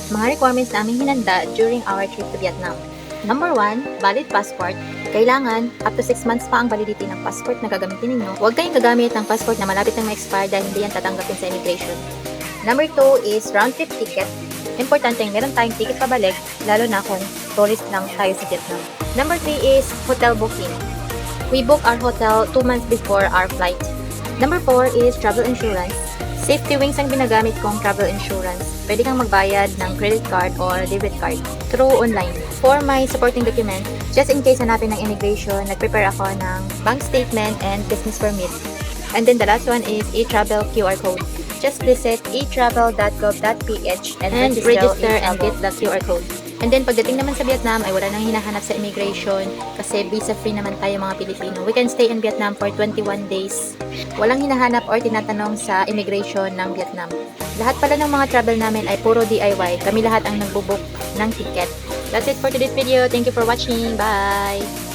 Mga requirements na aming hinanda during our trip to Vietnam. Number 1, valid passport. Kailangan, up to 6 months pa ang validity ng passport na gagamitin ninyo. Huwag kayong gagamit ng passport na malapit nang ma-expire dahil hindi yan tatanggapin sa immigration. Number 2 is round-trip ticket. Importante yung meron tayong ticket pabalik, lalo na kung tourist lang tayo sa Vietnam. Number 3 is hotel booking. We book our hotel 2 months before our flight. Number 4 is travel insurance. Safety Wings ang ginagamit kong travel insurance. Pwede kang magbayad ng credit card or debit card through online. For my supporting document, just in case hanapin ng immigration, nag-prepare ako ng bank statement and business permit. And then the last one is e-travel QR code. Just visit etravel.gov.ph and register and get the QR code. And then pagdating naman sa Vietnam ay wala nang hinahanap sa immigration kasi visa-free naman tayo mga Pilipino. We can stay in Vietnam for 21 days. Walang hinahanap or tinatanong sa immigration ng Vietnam. Lahat pala ng mga travel namin ay puro DIY. Kami lahat ang nagbubook ng ticket. That's it for today's video. Thank you for watching. Bye!